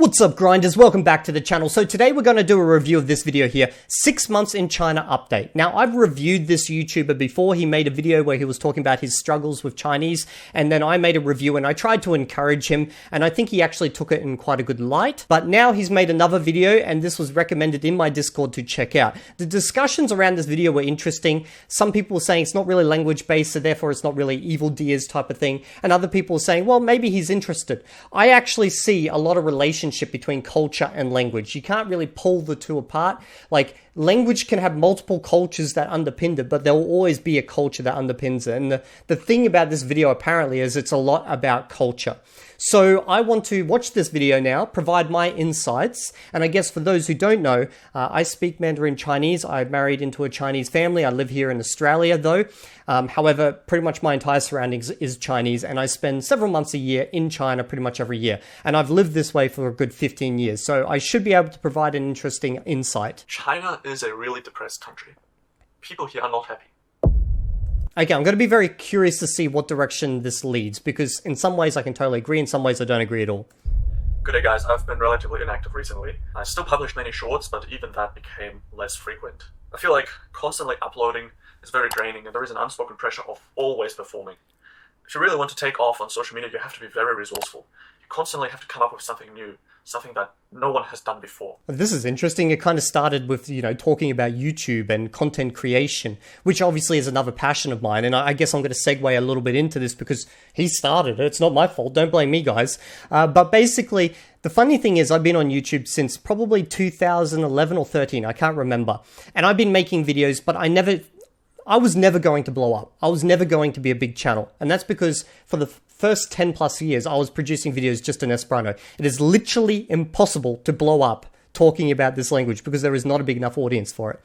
What's up, grinders? Welcome back to the channel. So today we're going to do a review of this video here, 6 months in China update. Now, I've reviewed this YouTuber before. He made a video where he was talking about his struggles with Chinese, and then I made a review and I tried to encourage him, and I think he actually took it in quite a good light. But now he's made another video, and this was recommended in my Discord to check out. The discussions around this video were interesting. Some people were saying it's not really language-based, so therefore it's not really Evildea type of thing, and other people were saying, well, maybe he's interested. I actually see a lot of relationship between culture and language. You can't really pull the two apart. Like, language can have multiple cultures that underpin it, but there will always be a culture that underpins it. And the thing about this video apparently is it's a lot about culture. So I want to watch this video now, provide my insights. And I guess for those who don't know, I speak Mandarin Chinese. I'm married into a Chinese family. I live here in Australia though. However, pretty much my entire surroundings is Chinese, and I spend several months a year in China pretty much every year. And I've lived this way for a good 15 years. So I should be able to provide an interesting insight. China is a really depressed country. People here are not happy. Okay, I'm going to be very curious to see what direction this leads, because in some ways I can totally agree, in some ways I don't agree at all. Good day guys, I've been relatively inactive recently. I still publish many shorts, but even that became less frequent. I feel like constantly uploading is very draining, and there is an unspoken pressure of always performing. If you really want to take off on social media, you have to be very resourceful. You constantly have to come up with something new, something that no one has done before. This is interesting. It kind of started with, talking about YouTube and content creation, which obviously is another passion of mine. And I guess I'm going to segue a little bit into this because he started it. It's not my fault. Don't blame me, guys. But basically, the funny thing is I've been on YouTube since probably 2011 or 13. I can't remember. And I've been making videos, but I was never going to blow up. I was never going to be a big channel. And that's because for the first 10 plus years, I was producing videos just in Esperanto. It is literally impossible to blow up talking about this language because there is not a big enough audience for it.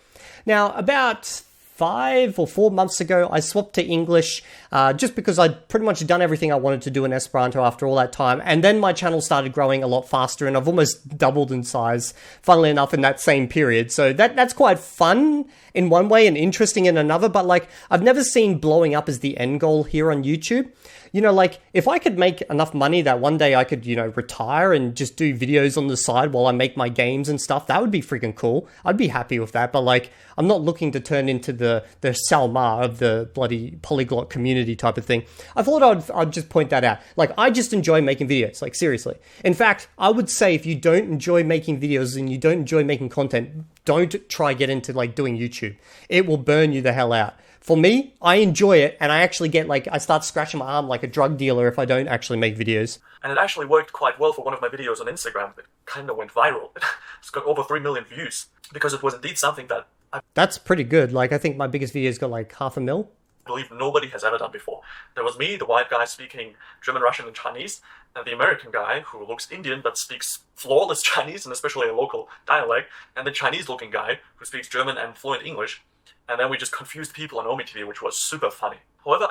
Now, about 5 or 4 months ago, I swapped to English just because I'd pretty much done everything I wanted to do in Esperanto after all that time. And then my channel started growing a lot faster, and I've almost doubled in size, funnily enough, in that same period. So that's quite fun in one way and interesting in another. But like, I've never seen blowing up as the end goal here on YouTube. Like, if I could make enough money that one day I could, retire and just do videos on the side while I make my games and stuff, that would be freaking cool. I'd be happy with that. But like, I'm not looking to turn into the Salma of the bloody polyglot community type of thing. I thought I'd just point that out. Like, I just enjoy making videos, like seriously. In fact, I would say if you don't enjoy making videos and you don't enjoy making content, don't try get into like doing YouTube. It will burn you the hell out. For me, I enjoy it, and I actually get I start scratching my arm like a drug dealer if I don't actually make videos. And it actually worked quite well for one of my videos on Instagram. It kind of went viral. It's got over 3 million views because it was indeed something that That's pretty good. Like, I think my biggest video's got like 500,000. I believe nobody has ever done before. There was me, the white guy speaking German, Russian, and Chinese, and the American guy who looks Indian but speaks flawless Chinese, and especially a local dialect, and the Chinese-looking guy who speaks German and fluent English. And then we just confused people on Omi TV, which was super funny. However,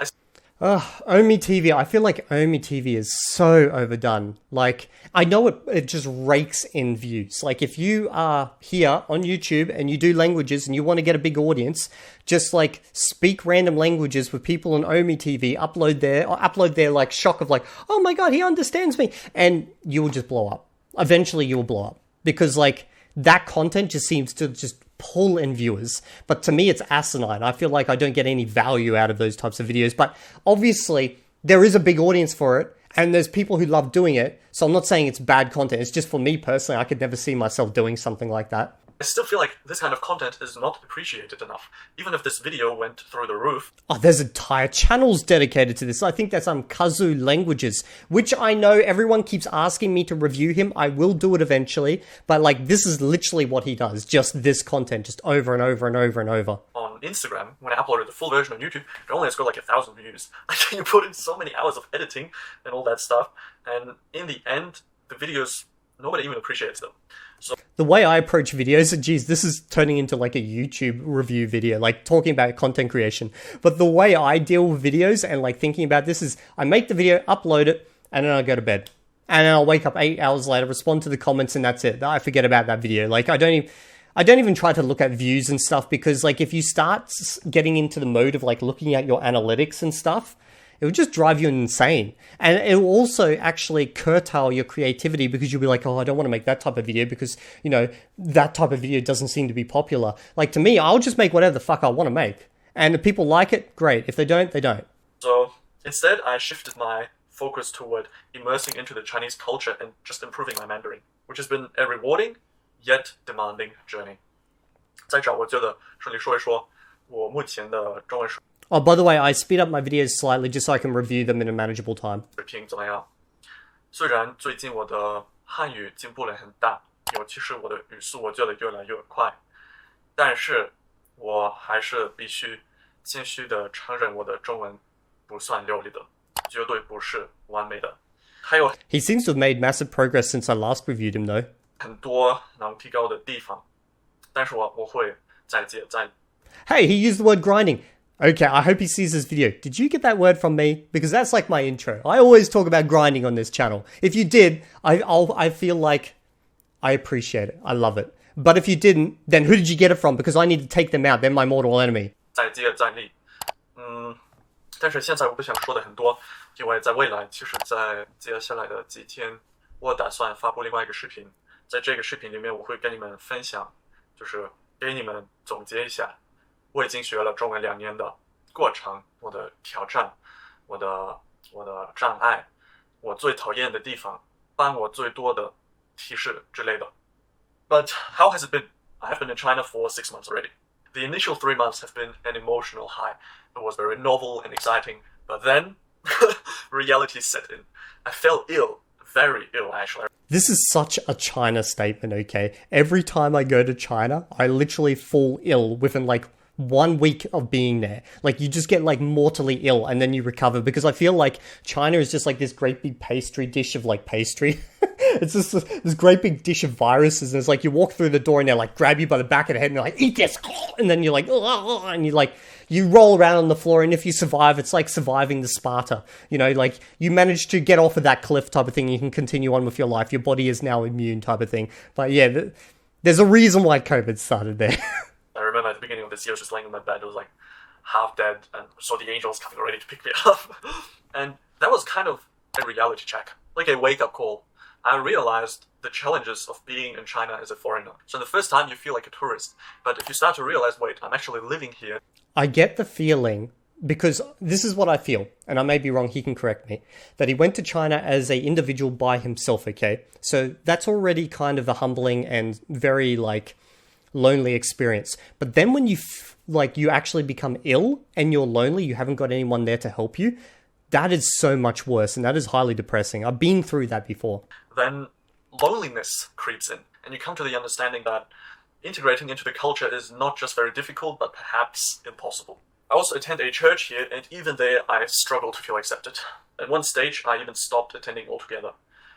Omi TV, I feel like Omi TV is so overdone. Like, I know it just rakes in views. Like, if you are here on YouTube and you do languages and you want to get a big audience, just like speak random languages with people on Omi TV, upload their like shock of like, oh my God, he understands me. And you will just blow up. Eventually you will blow up because like that content just seems to just pull in viewers. But to me, it's asinine. I feel like I don't get any value out of those types of videos. But obviously, there is a big audience for it, and there's people who love doing it. So I'm not saying it's bad content. It's just for me personally, I could never see myself doing something like that. I still feel like this kind of content is not appreciated enough. Even if this video went through the roof. Oh, there's entire channels dedicated to this. I think that's Kazoo Languages, which I know everyone keeps asking me to review him. I will do it eventually. But like, this is literally what he does. Just this content, just over and over and over and over. On Instagram, when I uploaded the full version on YouTube, it only has got like 1,000 views. I think you put in so many hours of editing and all that stuff. And in the end, the videos, nobody even appreciates them. So the way I approach videos, and geez, this is turning into like a YouTube review video, like talking about content creation. But the way I deal with videos and like thinking about this is I make the video, upload it, and then I go to bed. And then I'll wake up 8 hours later, respond to the comments, and that's it. I forget about that video. Like, I don't even try to look at views and stuff because like if you start getting into the mode of like looking at your analytics and stuff, it would just drive you insane. And it will also actually curtail your creativity because you'll be like, oh, I don't want to make that type of video because, you know, that type of video doesn't seem to be popular. Like, to me, I'll just make whatever the fuck I want to make. And if people like it, great. If they don't, they don't. So instead, I shifted my focus toward immersing into the Chinese culture and just improving my Mandarin, which has been a rewarding yet demanding journey. 在这儿，我觉得顺利说一说我目前的中文水 Oh, by the way, I speed up my videos slightly just so I can review them in a manageable time. 平怎么样？虽然最近我的汉语进步了很大，尤其是我的语速，我觉得越来越快，但是我还是必须谦虚的承认我的中文不算流利的，绝对不是完美的。还有 He seems to have made massive progress since I last reviewed him, though. 很多能提高的地方，但是我会再接再。Hey, he used the word grinding. Okay, I hope he sees this video. Did you get that word from me? Because that's like my intro. I always talk about grinding on this channel. If you did, I feel like I appreciate it. I love it. But if you didn't, then who did you get it from? Because I need to take them out. They're my mortal enemy. 再接再厉。但是现在我不想说的很多，因为在未来，其实在接下来的几天，我打算发布另外一个视频。在这个视频里面，我会跟你们分享，就是给你们总结一下我已经学了中文2年的过程，我的挑战，我的障碍，我最讨厌的地方，帮我最多的提示之类的。But how has it been? I have been in China for 6 months already. The initial 3 months have been an emotional high. It was very novel and exciting, but then reality set in. I fell ill, very ill actually. This is such a China statement, okay? Every time I go to China, I literally fall ill within like 1 week of being there. Like, you just get like mortally ill and then you recover, because I feel like China is just like this great big pastry dish of like pastry. It's just this great big dish of viruses, and it's like you walk through the door and they like grab you by the back of the head and they're like, eat this, and then you're like, oh, and you roll around on the floor, and if you survive, it's like surviving the Sparta. You know, like, you manage to get off of that cliff type of thing, you can continue on with your life, your body is now immune type of thing. But yeah, there's a reason why COVID started there. I remember at the beginning of this year, I was just laying in my bed, I was like half dead, and saw the angels coming ready to pick me up. And that was kind of a reality check, like a wake-up call. I realized the challenges of being in China as a foreigner. So the first time you feel like a tourist, but if you start to realize, wait, I'm actually living here. I get the feeling, because this is what I feel, and I may be wrong, he can correct me, that he went to China as an individual by himself, okay? So that's already kind of a humbling and very, like, lonely experience. But then when you actually become ill and you're lonely, you haven't got anyone there to help you, that is so much worse, and that is highly depressing. I've been through that before. Then loneliness creeps in, and you come to the understanding that integrating into the culture is not just very difficult, but perhaps impossible. I also attend a church here, and even there I struggle to feel accepted. At one stage, I even stopped attending altogether,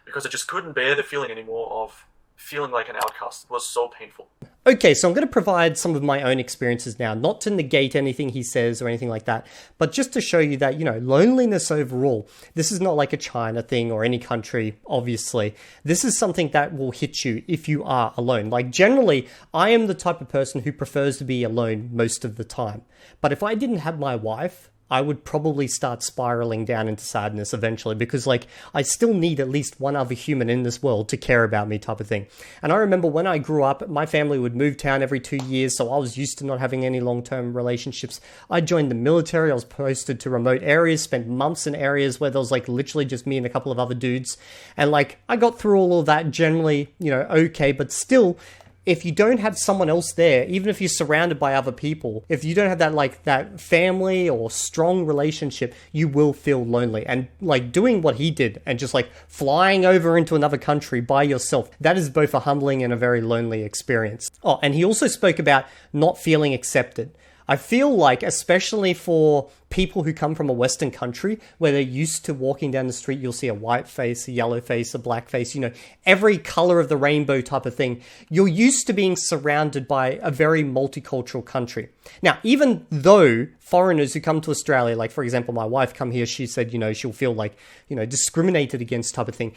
because I just couldn't bear the feeling anymore of feeling like an outcast. It was so painful. Okay, so I'm going to provide some of my own experiences now, not to negate anything he says or anything like that, but just to show you that, you know, loneliness overall, this is not like a China thing or any country, obviously. This is something that will hit you if you are alone. Like, generally, I am the type of person who prefers to be alone most of the time. But if I didn't have my wife, I would probably start spiraling down into sadness eventually, because, like, I still need at least one other human in this world to care about me type of thing. And I remember when I grew up, my family would move town every 2 years, so I was used to not having any long-term relationships. I joined the military, I was posted to remote areas, spent months in areas where there was, like, literally just me and a couple of other dudes. And, like, I got through all of that generally, you know, okay, but still, if you don't have someone else there, even if you're surrounded by other people, if you don't have that, like, that family or strong relationship, you will feel lonely. And, like, doing what he did and just, like, flying over into another country by yourself, that is both a humbling and a very lonely experience. Oh, and he also spoke about not feeling accepted. I feel like, especially for people who come from a Western country where they're used to walking down the street, you'll see a white face, a yellow face, a black face, you know, every color of the rainbow type of thing. You're used to being surrounded by a very multicultural country. Now, even though foreigners who come to Australia, like, for example, my wife come here, she said, you know, she'll feel like, you know, discriminated against type of thing.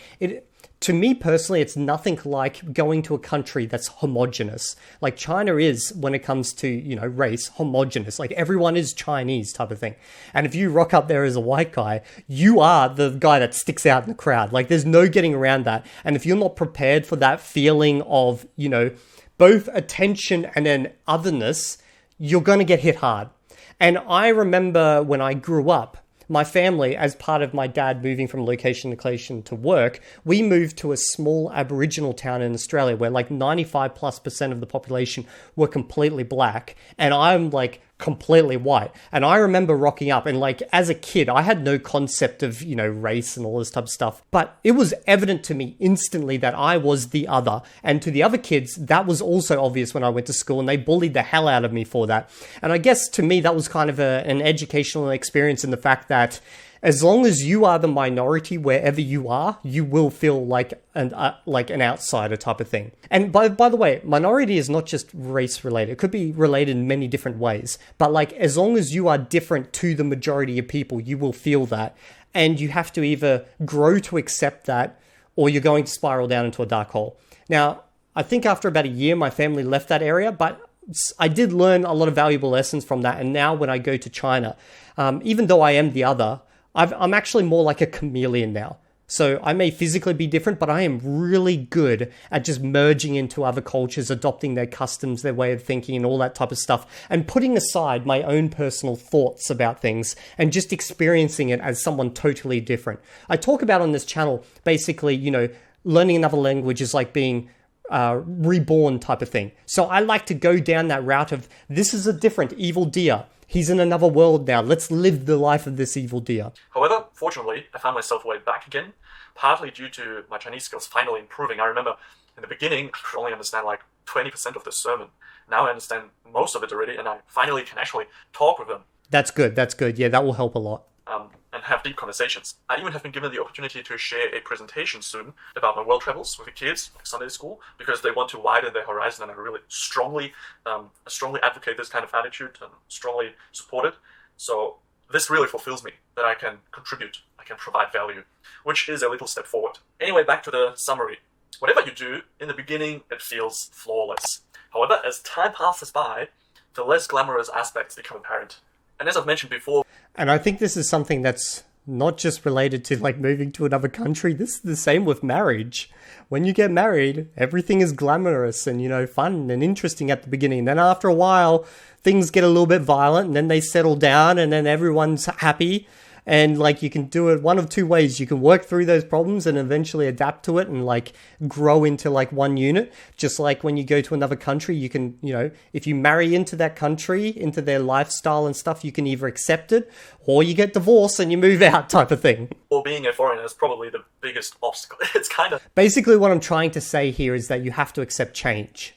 to me personally, it's nothing like going to a country that's homogenous. Like China is, when it comes to, race, homogenous. Like everyone is Chinese type of thing. And if you rock up there as a white guy, you are the guy that sticks out in the crowd. Like there's no getting around that. And if you're not prepared for that feeling of, both attention and then otherness, you're going to get hit hard. And I remember when I grew up, my family, as part of my dad moving from location to location to work, we moved to a small Aboriginal town in Australia where like 95+% of the population were completely black. And I'm like completely white. And I remember rocking up and like as a kid, I had no concept of, race and all this type of stuff. But it was evident to me instantly that I was the other. And to the other kids, that was also obvious when I went to school and they bullied the hell out of me for that. And I guess to me, that was kind of an educational experience in the fact that as long as you are the minority wherever you are, you will feel like an outsider type of thing. And by the way, minority is not just race related. It could be related in many different ways. But like as long as you are different to the majority of people, you will feel that. And you have to either grow to accept that or you're going to spiral down into a dark hole. Now, I think after about a year, my family left that area, but I did learn a lot of valuable lessons from that. And now when I go to China, even though I am the other, I'm actually more like a chameleon now. So I may physically be different, but I am really good at just merging into other cultures, adopting their customs, their way of thinking and all that type of stuff, and putting aside my own personal thoughts about things and just experiencing it as someone totally different. I talk about on this channel, basically, learning another language is like being reborn type of thing. So I like to go down that route of this is a different Evildea. He's in another world now. Let's live the life of this Evildea. However, fortunately, I found myself way back again, partly due to my Chinese skills finally improving. I remember in the beginning, I could only understand like 20% of the sermon. Now I understand most of it already, and I finally can actually talk with them. That's good. That's good. Yeah, that will help a lot. And have deep conversations. I even have been given the opportunity to share a presentation soon about my world travels with the kids, like Sunday school, because they want to widen their horizon, and I really strongly advocate this kind of attitude and strongly support it. So this really fulfills me, that I can contribute, I can provide value, which is a little step forward. Anyway, back to the summary. Whatever you do, in the beginning, it feels flawless. However, as time passes by, the less glamorous aspects become apparent. And as I've mentioned before... And I think this is something that's not just related to like moving to another country. This is the same with marriage. When you get married, everything is glamorous and, fun and interesting at the beginning. Then after a while, things get a little bit violent and then they settle down and then everyone's happy. And like you can do it one of two ways. You can work through those problems and eventually adapt to it and like grow into like one unit. Just like when you go to another country, you can, if you marry into that country, into their lifestyle and stuff, you can either accept it or you get divorced and you move out type of thing. Or being a foreigner is probably the biggest obstacle. It's kind of... Basically what I'm trying to say here is that you have to accept change.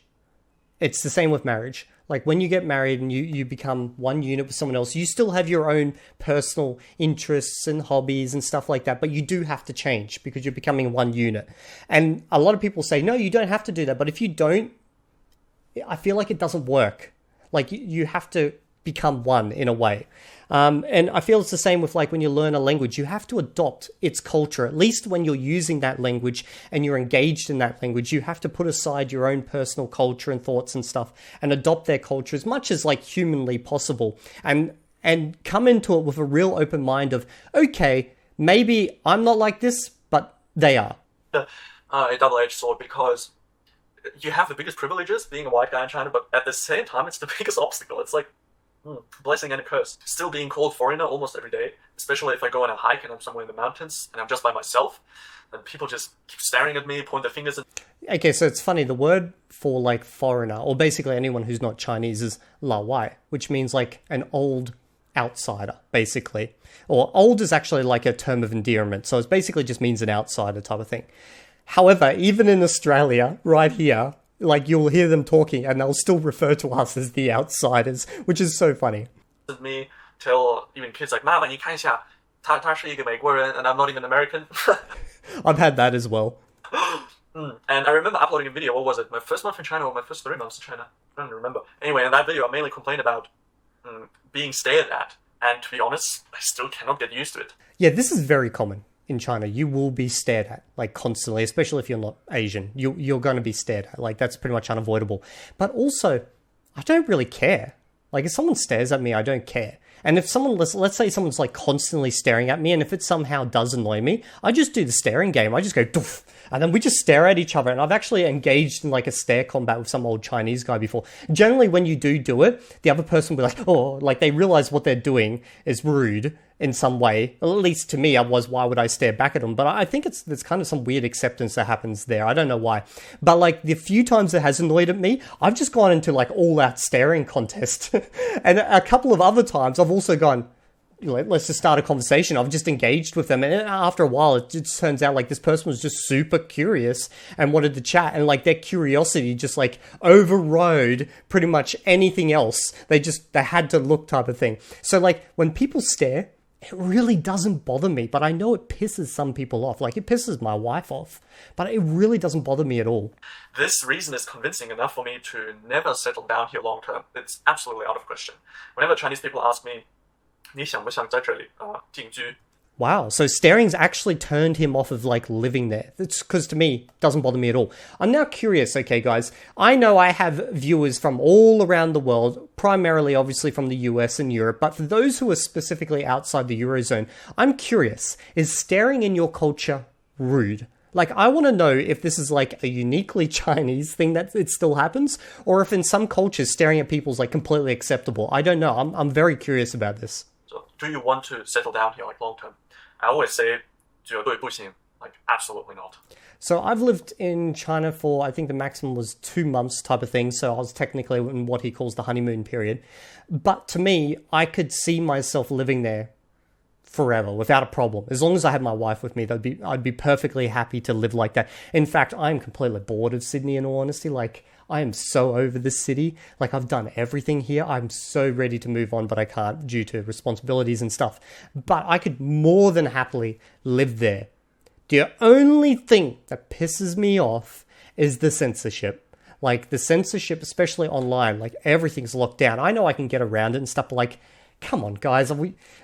It's the same with marriage. Like when you get married and you become one unit with someone else, you still have your own personal interests and hobbies and stuff like that, but you do have to change because you're becoming one unit. And a lot of people say, no, you don't have to do that. But if you don't, I feel like it doesn't work. Like you have to become one in a way. And I feel it's the same with like when you learn a language, you have to adopt its culture. At least when you're using that language and you're engaged in that language, you have to put aside your own personal culture and thoughts and stuff and adopt their culture as much as like humanly possible and come into it with a real open mind of, okay, maybe I'm not like this, but they are. A double-edged sword, because you have the biggest privileges being a white guy in China, but at the same time, it's the biggest obstacle. It's like, blessing and a curse. Still being called foreigner almost every day, especially if I go on a hike and I'm somewhere in the mountains and I'm just by myself, and people just keep staring at me, point their fingers at... Okay, so it's funny, the word for like foreigner, or basically anyone who's not Chinese, is la wai, which means like an old outsider, basically. Or old is actually like a term of endearment, so it basically just means an outsider type of thing. However, even in Australia, right here, like you'll hear them talking and they'll still refer to us as the outsiders, which is so funny. Me tell even kids like, 妈妈你看一下他是一个美国人 and I'm not even American. I've had that as well. And I remember uploading a video, what was it, my first month in China or my first 3 months in China? I don't remember. Anyway, in that video I mainly complained about being stared at, and to be honest, I still cannot get used to it. Yeah, this is very common in China, you will be stared at, like, constantly, especially if you're not Asian. You're going to be stared at. Like, that's pretty much unavoidable. But also, I don't really care. Like, if someone stares at me, I don't care. And if someone, let's say someone's like constantly staring at me, and if it somehow does annoy me, I just do the staring game. I just go, doof, and then we just stare at each other. And I've actually engaged in like a stare combat with some old Chinese guy before. Generally, when you do it, the other person will be like, oh, like they realize what they're doing is rude in some way. At least to me, otherwise, why would I stare back at them? But I think there's kind of some weird acceptance that happens there. I don't know why. But like the few times it has annoyed at me, I've just gone into like all out staring contest. And a couple of other times I've also gone, let's just start a conversation. I've just engaged with them. And after a while, it just turns out like this person was just super curious and wanted to chat. And like their curiosity just like overrode pretty much anything else. They had to look type of thing. So like when people stare, it really doesn't bother me, but I know it pisses some people off. Like, it pisses my wife off, but it really doesn't bother me at all. This reason is convincing enough for me to never settle down here long term. It's absolutely out of question. Whenever Chinese people ask me, 你想不想在这里定居? Wow, so staring's actually turned him off of, like, living there. It's because, to me, it doesn't bother me at all. I'm now curious, okay, guys. I know I have viewers from all around the world, primarily, obviously, from the US and Europe, but for those who are specifically outside the Eurozone, I'm curious, is staring in your culture rude? Like, I want to know if this is, like, a uniquely Chinese thing that it still happens, or if in some cultures, staring at people is, like, completely acceptable. I don't know. I'm very curious about this. So, do you want to settle down here, like, long term? I always say, 绝对不行, like, absolutely not. So I've lived in China for, I think the maximum was 2 months type of thing. So I was technically in what he calls the honeymoon period. But to me, I could see myself living there forever without a problem. As long as I had my wife with me, I'd be perfectly happy to live like that. In fact, I'm completely bored of Sydney in all honesty. Like, I am so over this city. Like, I've done everything here. I'm so ready to move on, but I can't due to responsibilities and stuff. But I could more than happily live there. The only thing that pisses me off is the censorship. Like, the censorship, especially online, like, everything's locked down. I know I can get around it and stuff, but, like, come on, guys.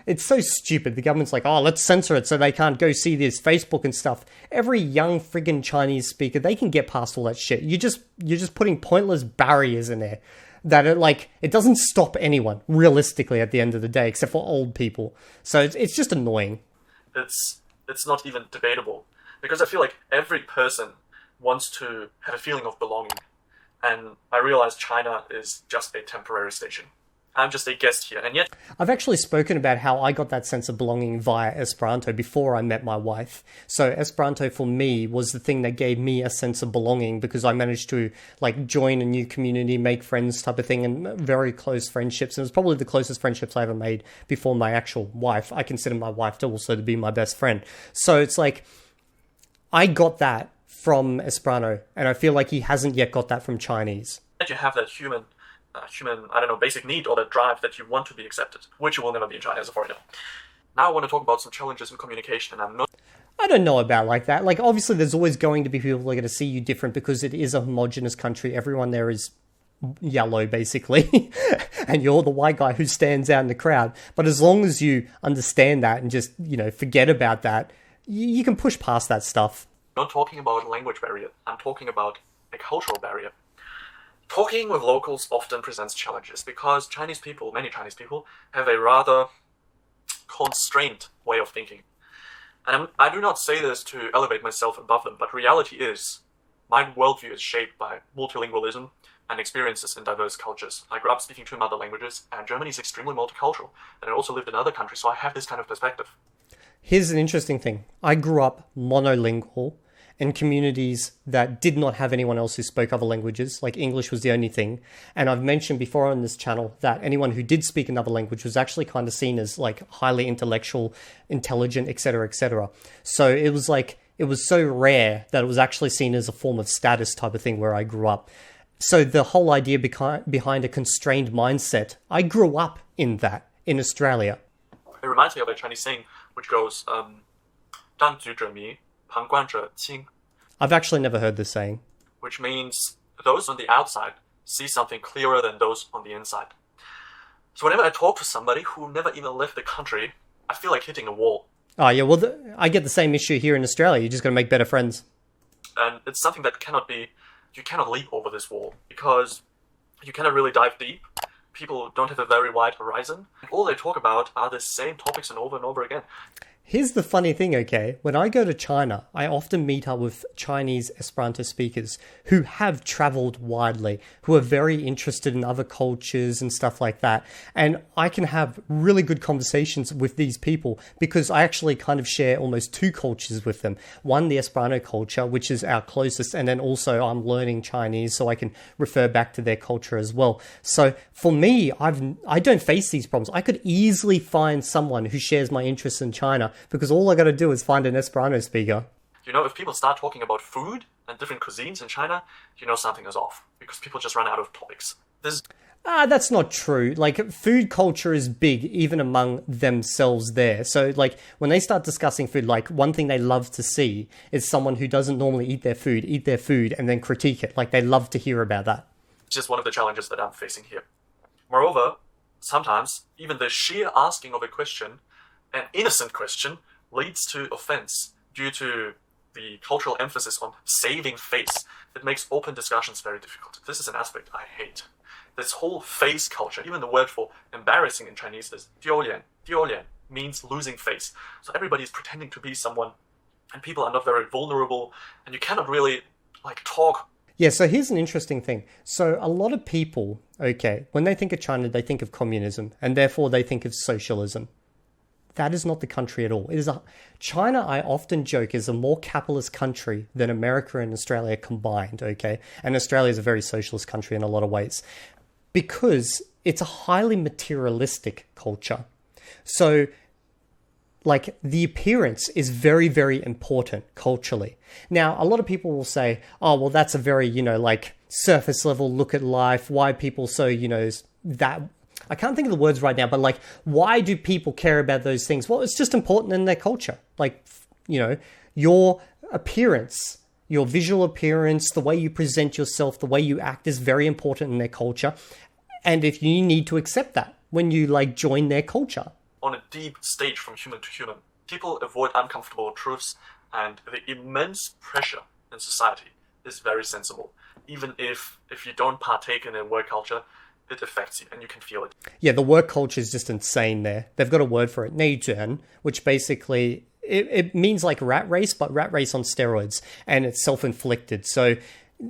It's so stupid. The government's like, oh, let's censor it so they can't go see this Facebook and stuff. Every young friggin' Chinese speaker, they can get past all that shit. You're just putting pointless barriers in there that it doesn't stop anyone, realistically, at the end of the day, except for old people. So it's just annoying. It's not even debatable. Because I feel like every person wants to have a feeling of belonging. And I realize China is just a temporary station. I'm just a guest here, and yet... I've actually spoken about how I got that sense of belonging via Esperanto before I met my wife. So Esperanto for me was the thing that gave me a sense of belonging because I managed to like join a new community, make friends type of thing, and very close friendships. And it was probably the closest friendships I ever made before my actual wife. I consider my wife to also be my best friend. So it's like, I got that from Esperanto, and I feel like he hasn't yet got that from Chinese. You have that human, I don't know, basic need or that drive that you want to be accepted, which you will never be in China as a foreigner. Now I want to talk about some challenges in communication, and I don't know about like that. Like, obviously, there's always going to be people who are going to see you different because it is a homogenous country. Everyone there is yellow, basically, and you're the white guy who stands out in the crowd. But as long as you understand that and just, forget about that, you can push past that stuff. I'm not talking about a language barrier. I'm talking about a cultural barrier. Talking with locals often presents challenges because many Chinese people, have a rather constrained way of thinking. And I do not say this to elevate myself above them, but reality is, my worldview is shaped by multilingualism and experiences in diverse cultures. I grew up speaking 2 mother languages, and Germany is extremely multicultural, and I also lived in other countries, so I have this kind of perspective. Here's an interesting thing. I grew up monolingual in communities that did not have anyone else who spoke other languages, like English was the only thing. And I've mentioned before on this channel that anyone who did speak another language was actually kind of seen as like highly intellectual, intelligent, etc., etc. So it was so rare that it was actually seen as a form of status type of thing where I grew up. So the whole idea behind a constrained mindset, I grew up in that in Australia. It reminds me of a Chinese saying which goes, 当局者迷, 旁观者清. I've actually never heard this saying. Which means those on the outside see something clearer than those on the inside. So whenever I talk to somebody who never even left the country, I feel like hitting a wall. Oh, yeah, well, I get the same issue here in Australia. You just got to make better friends. And it's something that you cannot leap over this wall because you cannot really dive deep. People don't have a very wide horizon. All they talk about are the same topics and over again. Here's the funny thing, okay? When I go to China, I often meet up with Chinese Esperanto speakers who have traveled widely, who are very interested in other cultures and stuff like that. And I can have really good conversations with these people because I actually kind of share almost two cultures with them. One, the Esperanto culture, which is our closest, and then also I'm learning Chinese, so I can refer back to their culture as well. So for me, I don't face these problems. I could easily find someone who shares my interests in China, because all I got to do is find an Esperanto speaker. You know, if people start talking about food and different cuisines in China, you know something is off because people just run out of topics. That's not true. Like, food culture is big even among themselves there. So, like, when they start discussing food, like, one thing they love to see is someone who doesn't normally eat their food and then critique it. Like, they love to hear about that. It's just one of the challenges that I'm facing here. Moreover, sometimes even the sheer asking of a question, an innocent question, leads to offense due to the cultural emphasis on saving face. It makes open discussions very difficult. This is an aspect I hate. This whole face culture, even the word for embarrassing in Chinese is 丢脸. 丢脸 means losing face. So everybody is pretending to be someone, and people are not very vulnerable, and you cannot really talk. Yeah, so here's an interesting thing. So a lot of people, okay, when they think of China, they think of communism, and therefore they think of socialism. That is not the country at all. China, I often joke, is a more capitalist country than America and Australia combined, okay? And Australia is a very socialist country in a lot of ways because it's a highly materialistic culture. So, like, the appearance is very, very important culturally. Now, a lot of people will say, oh, well, that's a very, surface level look at life. Why people so, that... I can't think of the words right now, but why do people care about those things? Well, it's just important in their culture. Your appearance, your visual appearance, the way you present yourself, the way you act is very important in their culture. And if you need to accept that when you join their culture. On a deep stage from human to human, people avoid uncomfortable truths, and the immense pressure in society is very sensible. Even if you don't partake in a work culture, it affects you and you can feel it. Yeah, the work culture is just insane there. They've got a word for it, 内卷, which basically, it means like rat race, but rat race on steroids, and it's self-inflicted. So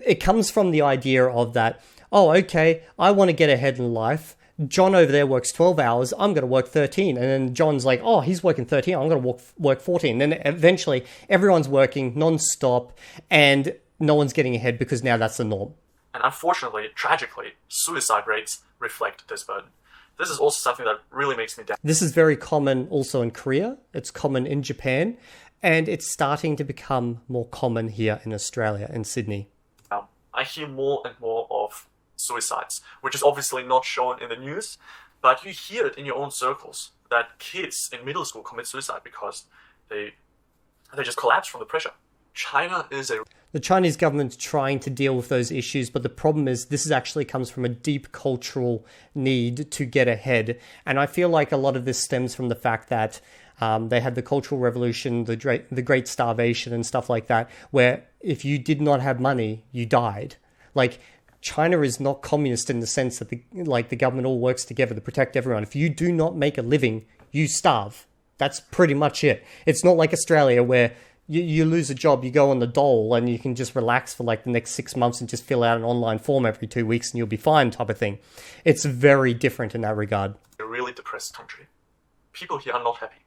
it comes from the idea of that, oh, okay, I want to get ahead in life. John over there works 12 hours, I'm going to work 13. And then John's like, oh, he's working 13, I'm going to work 14. And then eventually everyone's working non-stop and no one's getting ahead because now that's the norm. And unfortunately, tragically, suicide rates reflect this burden. This is also something that really makes me down. This is very common also in Korea. It's common in Japan. And it's starting to become more common here in Australia, in Sydney. I hear more and more of suicides, which is obviously not shown in the news, but you hear it in your own circles, that kids in middle school commit suicide because they just collapse from the pressure. The Chinese government's trying to deal with those issues, but the problem is this actually comes from a deep cultural need to get ahead. And I feel like a lot of this stems from the fact that they had the Cultural Revolution, the Great Starvation and stuff like that, where if you did not have money, you died. China is not communist in the sense that the government all works together to protect everyone. If you do not make a living, you starve. That's pretty much it. It's not like Australia where you lose a job, you go on the dole, and you can just relax for the next 6 months and just fill out an online form every 2 weeks and you'll be fine type of thing. It's very different in that regard. A really depressed country. People here are not happy.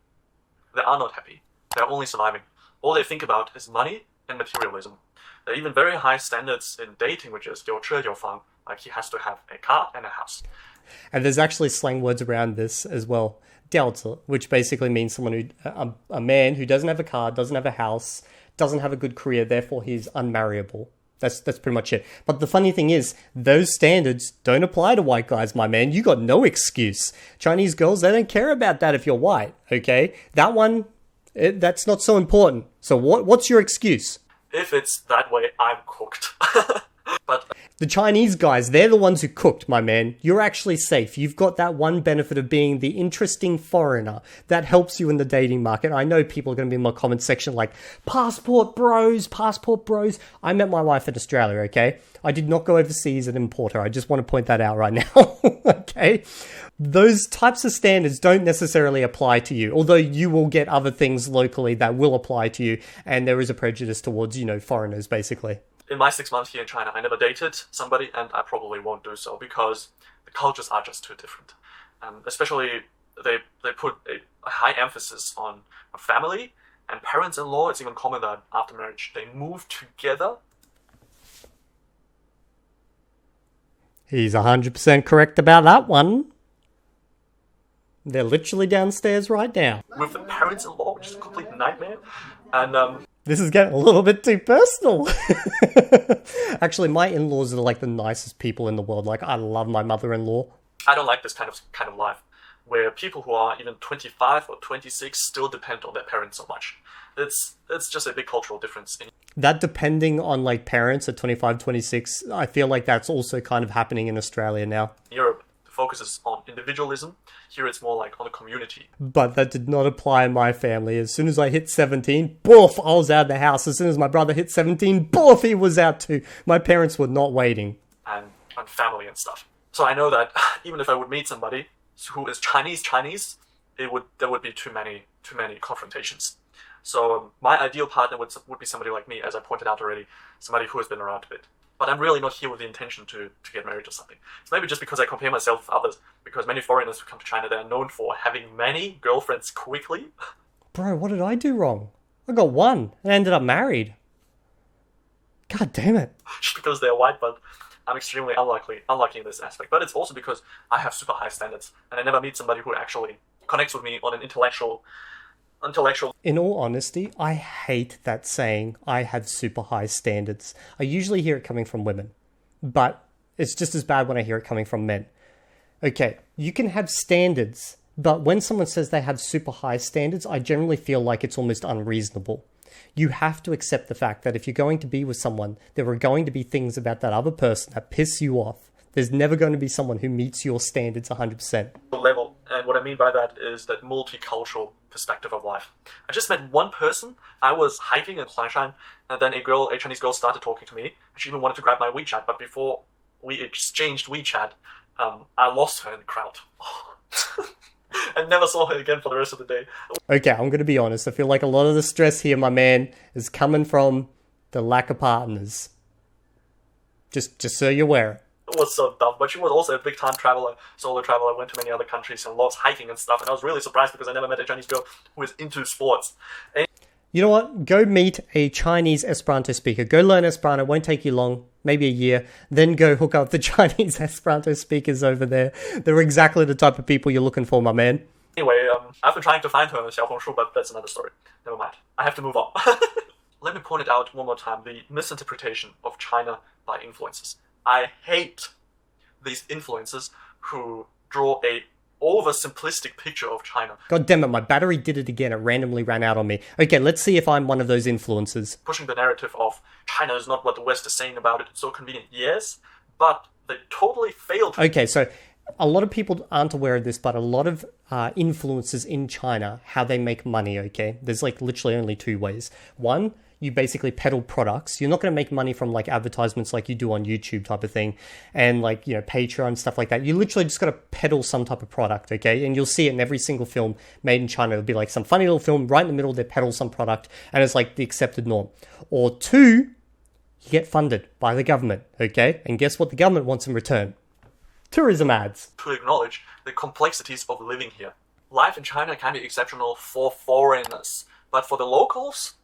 They are not happy. They're only surviving. All they think about is money and materialism. There are even very high standards in dating, which is 有车有房, like he has to have a car and a house. And there's actually slang words around this as well. 吊子, which basically means someone a man who doesn't have a car, doesn't have a house, doesn't have a good career, therefore he's unmarriable. That's pretty much it. But the funny thing is, those standards don't apply to white guys, my man. You got no excuse. Chinese girls, they don't care about that if you're white, okay? That one, that's not so important. So what's your excuse? If it's that way, I'm cooked. But The Chinese guys, they're the ones who cooked, my man. You're actually safe. You've got that one benefit of being the interesting foreigner that helps you in the dating market. I know people are going to be in my comment section like, passport bros, passport bros. I met my wife in Australia, okay? I did not go overseas and import her. I just want to point that out right now, okay? Those types of standards don't necessarily apply to you, although you will get other things locally that will apply to you, and there is a prejudice towards, foreigners, basically. In my 6 months here in China, I never dated somebody, and I probably won't do so because the cultures are just too different. Especially, they put a high emphasis on family and parents-in-law. It's even common that after marriage, they move together. He's 100% correct about that one. They're literally downstairs right now. With the parents-in-law, which is a complete nightmare. And this is getting a little bit too personal. Actually, my in-laws are like the nicest people in the world. Like, I love my mother-in-law. I don't like this kind of life where people who are even 25 or 26 still depend on their parents so much. It's just a big cultural difference. That depending on like parents at 25, 26, I feel like that's also kind of happening in Australia now. In Europe, the focus is on individualism. Here it's more like on the community. But that did not apply in my family. As soon as I hit 17, boof, I was out of the house. As soon as my brother hit 17, boof, he was out too. My parents were not waiting. And family and stuff. So I know that even if I would meet somebody who is Chinese, there would be too many confrontations. So my ideal partner would be somebody like me, as I pointed out already, somebody who has been around a bit. But I'm really not here with the intention to get married or something. It's maybe just because I compare myself with others, because many foreigners who come to China, they're known for having many girlfriends quickly. Bro, what did I do wrong? I got one and ended up married. God damn it. Just because they're white, but I'm extremely unlucky in this aspect. But it's also because I have super high standards, and I never meet somebody who actually connects with me on an intellectual. In all honesty, I hate that saying, I have super high standards. I usually hear it coming from women, but it's just as bad when I hear it coming from men. Okay, you can have standards, but when someone says they have super high standards, I generally feel like it's almost unreasonable. You have to accept the fact that if you're going to be with someone, there are going to be things about that other person that piss you off. There's never going to be someone who meets your standards 100%. Level, and what I mean by that is that multicultural perspective of life. I just met one person. I was hiking in Huangshan, and then a Chinese girl started talking to me. She even wanted to grab my WeChat, but before we exchanged WeChat, I lost her in the crowd. I never saw her again for the rest of the day. Okay, I'm going to be honest. I feel like a lot of the stress here, my man, is coming from the lack of partners. Just so you're aware. It was so dumb, but she was also a big-time traveler, solo traveler, went to many other countries and loves hiking and stuff, and I was really surprised because I never met a Chinese girl who is into sports. You know what? Go meet a Chinese Esperanto speaker. Go learn Esperanto. It won't take you long, maybe a year. Then go hook up the Chinese Esperanto speakers over there. They're exactly the type of people you're looking for, my man. Anyway, I've been trying to find her on Xiaohongshu, but that's another story. Never mind. I have to move on. Let me point it out one more time, the misinterpretation of China by influencers. I hate these influencers who draw a oversimplistic picture of China. God damn it, my battery did it again. It randomly ran out on me. Okay, let's see if I'm one of those influencers. Pushing the narrative of China is not what the West is saying about it. It's so convenient. Yes, but they totally failed. Okay, so a lot of people aren't aware of this, but a lot of influencers in China, how they make money, okay? There's like literally only two ways. One, you basically peddle products. You're not going to make money from like advertisements like you do on YouTube type of thing and like, Patreon, stuff like that. You literally just got to peddle some type of product, okay? And you'll see it in every single film made in China. It'll be like some funny little film right in the middle, they peddle some product and it's like the accepted norm. Or two, you get funded by the government, okay? And guess what the government wants in return? Tourism ads. To acknowledge the complexities of living here. Life in China can be exceptional for foreigners, but for the locals,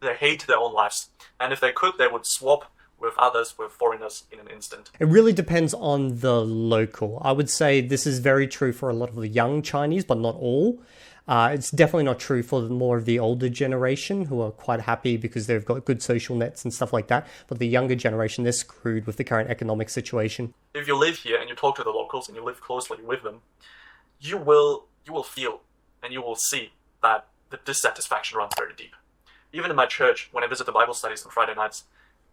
they hate their own lives. And if they could, they would swap with others, with foreigners in an instant. It really depends on the local. I would say this is very true for a lot of the young Chinese, but not all. It's definitely not true for more of the older generation who are quite happy because they've got good social nets and stuff like that. But the younger generation, they're screwed with the current economic situation. If you live here and you talk to the locals and you live closely with them, you will feel and you will see that the dissatisfaction runs very deep. Even in my church, when I visit the Bible studies on Friday nights,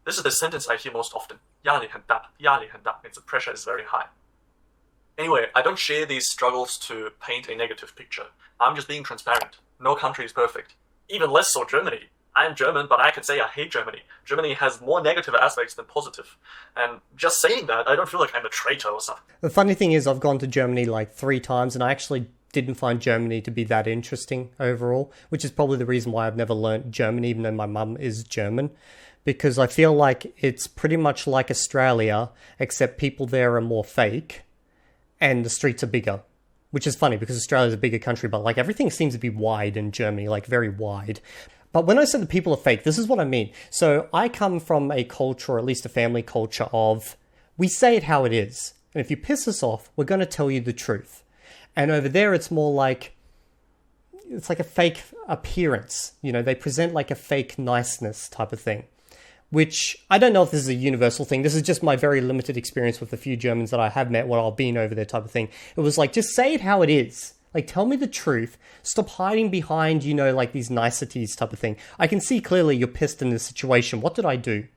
This is the sentence I hear most often. 压力很大,压力很大 means the pressure is very high. Anyway, I don't share these struggles to paint a negative picture. I'm just being transparent. No country is perfect. Even less so Germany. I'm German, but I can say I hate Germany. Germany has more negative aspects than positive. And just saying that, I don't feel like I'm a traitor or something. The funny thing is I've gone to Germany like 3 times and I actually didn't find Germany to be that interesting overall, which is probably the reason why I've never learnt German, even though my mum is German. Because I feel like it's pretty much like Australia, except people there are more fake and the streets are bigger. Which is funny because Australia's a bigger country, but like everything seems to be wide in Germany, like very wide. But when I say the people are fake, this is what I mean. So I come from a culture, or at least a family culture of, we say it how it is. And if you piss us off, we're going to tell you the truth. And over there, it's more like, it's like a fake appearance. You know, they present like a fake niceness type of thing. Which, I don't know if this is a universal thing. This is just my very limited experience with the few Germans that I have met while I've been over there type of thing. It was like, just say it how it is. Like, tell me the truth. Stop hiding behind, you know, like these niceties type of thing. I can see clearly you're pissed in this situation. What did I do?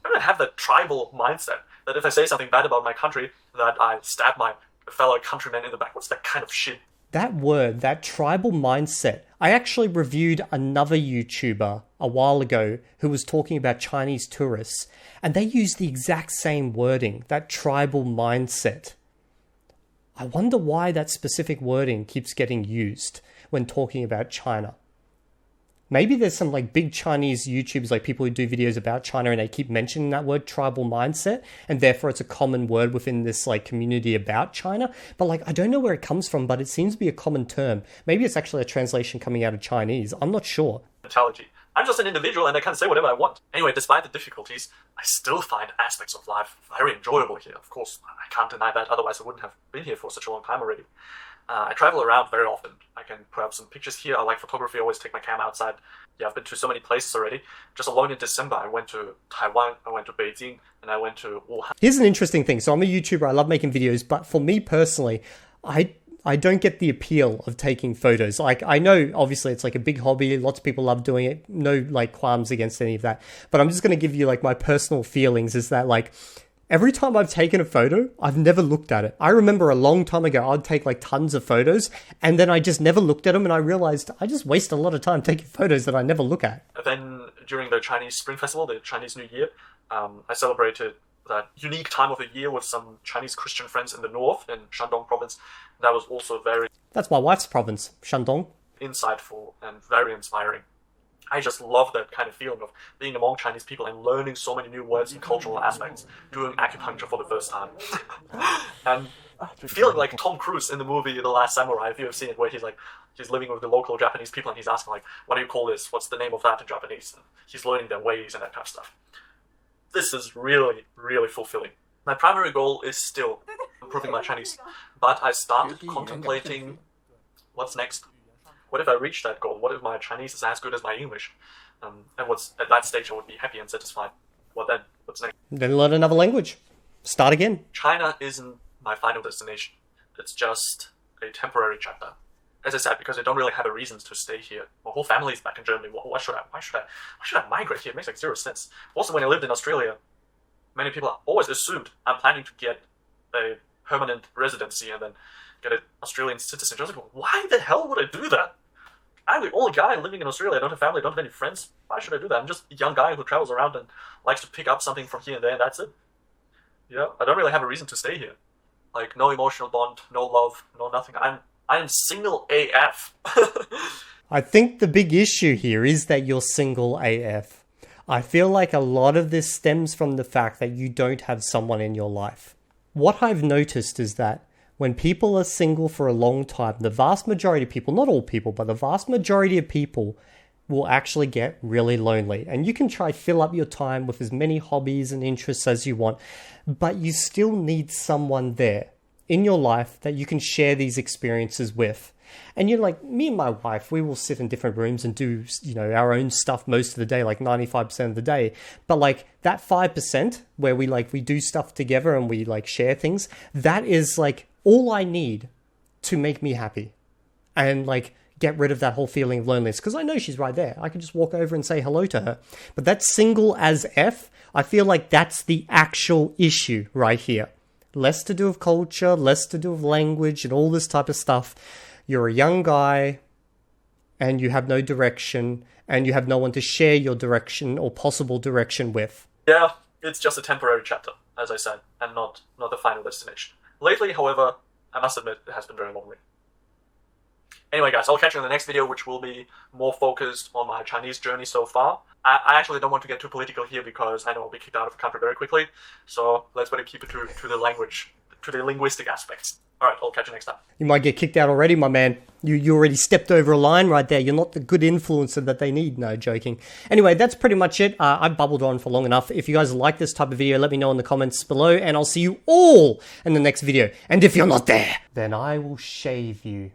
I don't have that tribal mindset that if I say something bad about my country, that I stab my fellow countrymen in the back. What's that kind of shit? That word, that tribal mindset. I actually reviewed another YouTuber a while ago who was talking about Chinese tourists, and they used the exact same wording, that tribal mindset. I wonder why that specific wording keeps getting used when talking about China. Maybe there's some like big Chinese YouTubers, like people who do videos about China, and they keep mentioning that word tribal mindset, and therefore it's a common word within this like community about China. But like, I don't know where it comes from, but it seems to be a common term. Maybe it's actually a translation coming out of Chinese. I'm not sure. Mentality. I'm just an individual and I can say whatever I want. Anyway, despite the difficulties, I still find aspects of life very enjoyable here. Of course, I can't deny that, otherwise I wouldn't have been here for such a long time already. I travel around very often. I can put up some pictures here. I like photography, I always take my camera outside. Yeah, I've been to so many places already. Just alone in December, I went to Taiwan, I went to Beijing, and I went to Wuhan. Here's an interesting thing. So I'm a YouTuber, I love making videos, but for me personally, I don't get the appeal of taking photos. Like, I know, obviously, it's like a big hobby. Lots of people love doing it. No, like, qualms against any of that. But I'm just going to give you, like, my personal feelings is that, like, every time I've taken a photo, I've never looked at it. I remember a long time ago, I'd take, like, tons of photos, and then I just never looked at them, and I realized I just waste a lot of time taking photos that I never look at. Then, during the Chinese Spring Festival, the Chinese New Year, I celebrated that unique time of the year with some Chinese Christian friends in the north, in Shandong province. That was also very... That's my wife's province, Shandong. ...insightful and very inspiring. I just love that kind of feeling of being among Chinese people and learning so many new words and cultural aspects, doing acupuncture for the first time. And feeling like Tom Cruise in the movie The Last Samurai, if you have seen it, where he's living with the local Japanese people and he's asking like, what do you call this? What's the name of that in Japanese? And he's learning their ways and that kind of stuff. This is really, really fulfilling. My primary goal is still improving my Chinese, but I started contemplating what's next. What if I reach that goal? What if my Chinese is as good as my English? And at that stage I would be happy and satisfied. What then? What's next? Then learn another language. Start again. China isn't my final destination. It's just a temporary chapter. As I said, because I don't really have a reason to stay here. My whole family is back in Germany. Why should I migrate here? It makes like zero sense. Also, when I lived in Australia, many people always assumed I'm planning to get a permanent residency and then get an Australian citizenship. I was like, why the hell would I do that? I'm the only guy living in Australia. I don't have family, I don't have any friends. Why should I do that? I'm just a young guy who travels around and likes to pick up something from here and there, and that's it. You know, I don't really have a reason to stay here. Like, no emotional bond, no love, no nothing. I'm single AF. I think the big issue here is that you're single AF. I feel like a lot of this stems from the fact that you don't have someone in your life. What I've noticed is that when people are single for a long time, the vast majority of people, not all people, but the vast majority of people will actually get really lonely. And you can try fill up your time with as many hobbies and interests as you want, but you still need someone there in your life that you can share these experiences with. And you're like, me and my wife, we will sit in different rooms and do, you know, our own stuff most of the day, like 95% of the day. But like that 5% where we do stuff together and we like share things, that is like all I need to make me happy and like get rid of that whole feeling of loneliness, because I know she's right there. I can just walk over and say hello to her. But that's single as F. I feel like that's the actual issue right here. Less to do with culture, less to do with language and all this type of stuff. You're a young guy and you have no direction and you have no one to share your direction or possible direction with. Yeah, it's just a temporary chapter, as I said, and not the final destination. Lately, however, I must admit, it has been very lonely. Anyway, guys, I'll catch you in the next video, which will be more focused on my Chinese journey so far. I actually don't want to get too political here because I know I'll be kicked out of the country very quickly. So let's better keep it to the language, to the linguistic aspects. All right, I'll catch you next time. You might get kicked out already, my man. You already stepped over a line right there. You're not the good influencer that they need. No, joking. Anyway, that's pretty much it. I've bubbled on for long enough. If you guys like this type of video, let me know in the comments below, and I'll see you all in the next video. And if you're not there, then I will shave you.